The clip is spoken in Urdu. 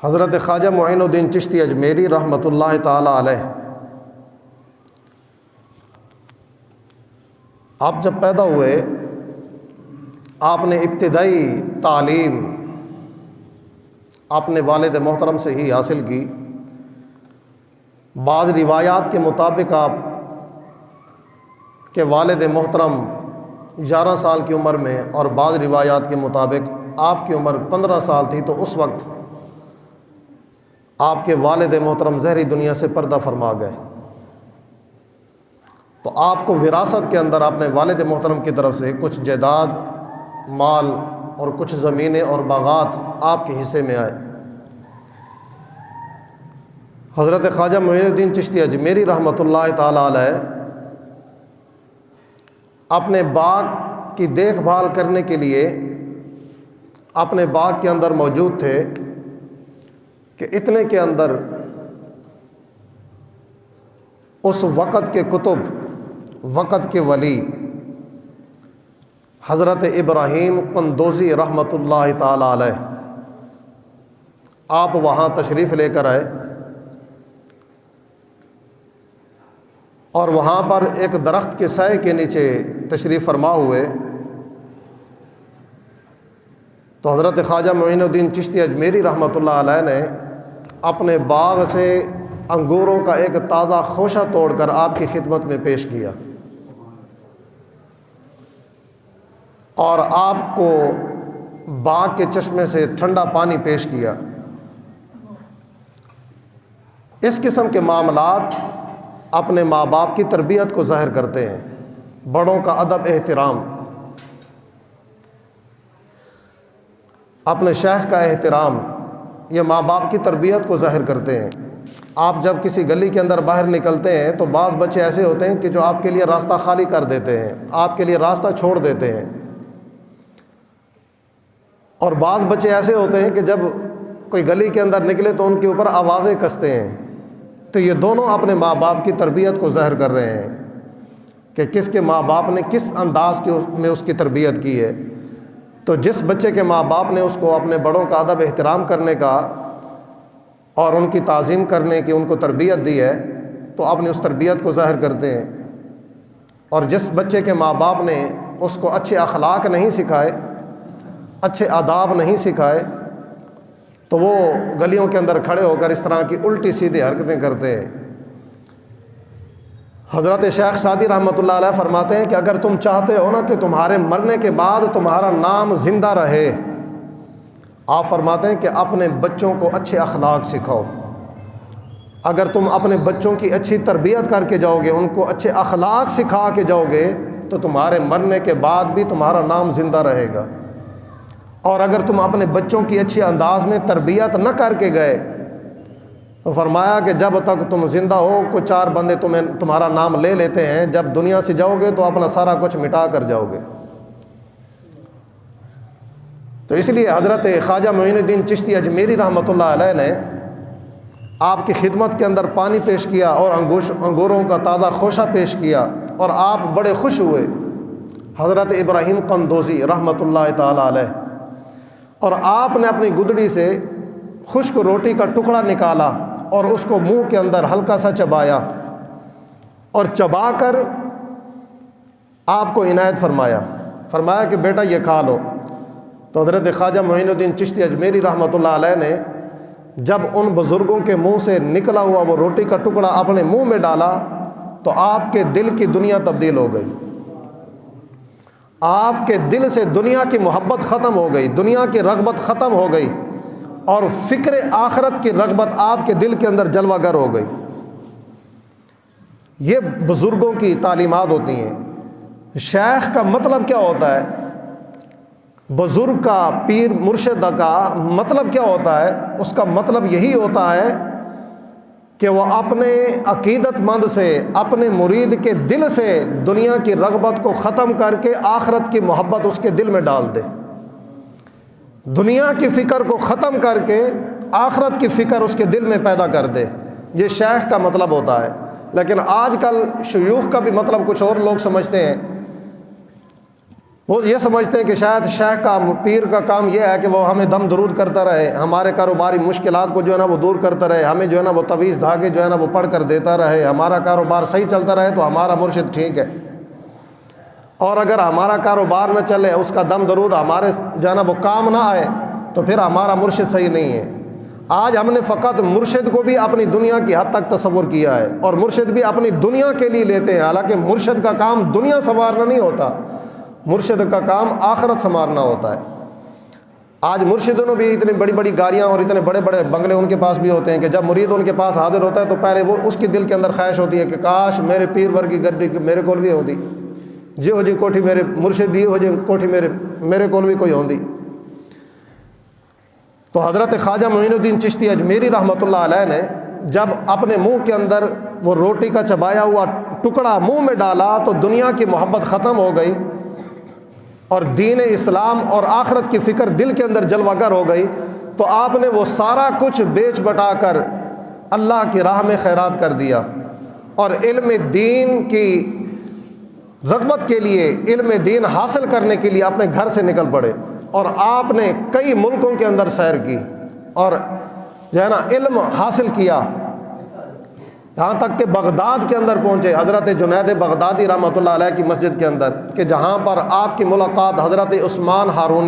حضرت خواجہ معین الدین چشتی اجمیری رحمۃ اللہ تعالی علیہ، آپ جب پیدا ہوئے آپ نے ابتدائی تعلیم اپنے والد محترم سے ہی حاصل کی۔ بعض روایات کے مطابق آپ کے والد محترم 11 سال کی عمر میں، اور بعض روایات کے مطابق آپ کی عمر 15 سال تھی، تو اس وقت آپ کے والد محترم ظہری دنیا سے پردہ فرما گئے۔ تو آپ کو وراثت کے اندر اپنے والد محترم کی طرف سے کچھ جائیداد، مال اور کچھ زمینیں اور باغات آپ کے حصے میں آئے۔ حضرت خواجہ معین الدین چشتی اجمیری رحمۃ اللہ تعالی علیہ اپنے باغ کی دیکھ بھال کرنے کے لیے اپنے باغ کے اندر موجود تھے کہ اتنے کے اندر اس وقت کے کتب، وقت کے ولی حضرت ابراہیم قندوزی رحمۃ اللہ تعالی علیہ آپ وہاں تشریف لے کر آئے، اور وہاں پر ایک درخت کے سائے کے نیچے تشریف فرما ہوئے۔ تو حضرت خواجہ معین الدین چشتی اجمیری رحمۃ اللہ علیہ نے اپنے باغ سے انگوروں کا ایک تازہ خوشہ توڑ کر آپ کی خدمت میں پیش کیا، اور آپ کو باغ کے چشمے سے ٹھنڈا پانی پیش کیا۔ اس قسم کے معاملات اپنے ماں باپ کی تربیت کو ظاہر کرتے ہیں، بڑوں کا ادب احترام، اپنے شیخ کا احترام، یہ ماں باپ کی تربیت کو ظاہر کرتے ہیں۔ آپ جب کسی گلی کے اندر باہر نکلتے ہیں تو بعض بچے ایسے ہوتے ہیں کہ جو آپ کے لیے راستہ خالی کر دیتے ہیں، آپ کے لیے راستہ چھوڑ دیتے ہیں، اور بعض بچے ایسے ہوتے ہیں کہ جب کوئی گلی کے اندر نکلے تو ان کے اوپر آوازیں کستے ہیں۔ تو یہ دونوں اپنے ماں باپ کی تربیت کو ظاہر کر رہے ہیں کہ کس کے ماں باپ نے کس انداز میں اس کی تربیت کی ہے۔ تو جس بچے کے ماں باپ نے اس کو اپنے بڑوں کا ادب احترام کرنے کا اور ان کی تعظیم کرنے کی ان کو تربیت دی ہے، تو اپنی اس تربیت کو ظاہر کرتے ہیں۔ اور جس بچے کے ماں باپ نے اس کو اچھے اخلاق نہیں سکھائے، اچھے آداب نہیں سکھائے، تو وہ گلیوں کے اندر کھڑے ہو کر اس طرح کی الٹی سیدھی حرکتیں کرتے ہیں۔ حضرت شیخ سعدی رحمۃ اللہ علیہ فرماتے ہیں کہ اگر تم چاہتے ہو نا کہ تمہارے مرنے کے بعد تمہارا نام زندہ رہے، آپ فرماتے ہیں کہ اپنے بچوں کو اچھے اخلاق سکھاؤ۔ اگر تم اپنے بچوں کی اچھی تربیت کر کے جاؤ گے، ان کو اچھے اخلاق سکھا کے جاؤ گے، تو تمہارے مرنے کے بعد بھی تمہارا نام زندہ رہے گا۔ اور اگر تم اپنے بچوں کی اچھی انداز میں تربیت نہ کر کے گئے تو فرمایا کہ جب تک تم زندہ ہو کوئی 4 بندے تمہارا نام لے لیتے ہیں، جب دنیا سے جاؤ گے تو اپنا سارا کچھ مٹا کر جاؤ گے۔ تو اس لیے حضرت خواجہ معین الدین چشتی اجمیری رحمۃ اللہ علیہ نے آپ کی خدمت کے اندر پانی پیش کیا اور انگوروں کا تازہ خوشہ پیش کیا، اور آپ بڑے خوش ہوئے۔ حضرت ابراہیم قندوزی رحمۃ اللہ تعالی علیہ، اور آپ نے اپنی گدڑی سے خشک روٹی کا ٹکڑا نکالا اور اس کو منہ کے اندر ہلکا سا چبایا، اور چبا کر آپ کو عنایت فرمایا کہ بیٹا یہ کھا لو۔ تو حضرت خواجہ معین الدین چشتی اجمیری رحمۃ اللہ علیہ نے جب ان بزرگوں کے منہ سے نکلا ہوا وہ روٹی کا ٹکڑا اپنے منہ میں ڈالا تو آپ کے دل کی دنیا تبدیل ہو گئی، آپ کے دل سے دنیا کی محبت ختم ہو گئی، دنیا کی رغبت ختم ہو گئی، اور فکر آخرت کی رغبت آپ کے دل کے اندر جلوہ گر ہو گئی۔ یہ بزرگوں کی تعلیمات ہوتی ہیں۔ شیخ کا مطلب کیا ہوتا ہے؟ بزرگ کا، پیر مرشد کا مطلب کیا ہوتا ہے؟ اس کا مطلب یہی ہوتا ہے کہ وہ اپنے عقیدت مند سے، اپنے مرید کے دل سے دنیا کی رغبت کو ختم کر کے آخرت کی محبت اس کے دل میں ڈال دے، دنیا کی فکر کو ختم کر کے آخرت کی فکر اس کے دل میں پیدا کر دے۔ یہ شیخ کا مطلب ہوتا ہے۔ لیکن آج کل شیوخ کا بھی مطلب کچھ اور لوگ سمجھتے ہیں وہ یہ سمجھتے ہیں کہ شاید شیخ کا پیر کا کام یہ ہے کہ وہ ہمیں دم درود کرتا رہے، ہمارے کاروباری مشکلات کو جو ہے نا وہ دور کرتا رہے، ہمیں جو ہے نا وہ تعویذ دھاگے جو ہے نا وہ پڑھ کر دیتا رہے، ہمارا کاروبار صحیح چلتا رہے تو ہمارا مرشد ٹھیک ہے، اور اگر ہمارا کاروبار نہ چلے، اس کا دم درود ہمارے جو ہے نا وہ کام نہ آئے تو پھر ہمارا مرشد صحیح نہیں ہے۔ آج ہم نے فقط مرشد کو بھی اپنی دنیا کی حد تک تصور کیا ہے، اور مرشد بھی اپنی دنیا کے لیے لیتے ہیں، حالانکہ مرشد کا کام دنیا سنوارنا نہیں ہوتا، مرشد کا کام آخرت سنوارنا ہوتا ہے۔ آج مرشدوں نے بھی اتنی بڑی بڑی گاڑیاں اور اتنے بڑے بڑے بنگلے ان کے پاس بھی ہوتے ہیں کہ جب مرید ان کے پاس حاضر ہوتا ہے تو پہلے وہ اس کی دل کے اندر خواہش ہوتی ہے کہ کاش میرے پیر ورگی گڈی میرے کول بھی ہوندی، جی جی کوٹھی میرے مرشد دی ہو جی کوٹھی میرے کول بھی کوئی ہوندی۔ تو حضرت خواجہ معین الدین چشتی اجمیری رحمۃ اللہ علیہ نے جب اپنے منہ کے اندر وہ روٹی کا چبایا ہوا ٹکڑا منہ میں ڈالا تو دنیا کی محبت ختم ہو گئی اور دین اسلام اور آخرت کی فکر دل کے اندر جلوہ گر ہو گئی، تو آپ نے وہ سارا کچھ بیچ بٹا کر اللہ کی راہ میں خیرات کر دیا، اور علم دین کی رغبت کے لیے، علم دین حاصل کرنے کے لیے اپنے گھر سے نکل پڑے، اور آپ نے کئی ملکوں کے اندر سیر کی اور جو ہے نا علم حاصل کیا، یہاں تک کہ بغداد کے اندر پہنچے، حضرت جنید بغدادی رحمۃ اللہ علیہ کی مسجد کے اندر، کہ جہاں پر آپ کی ملاقات حضرت عثمان ہارونی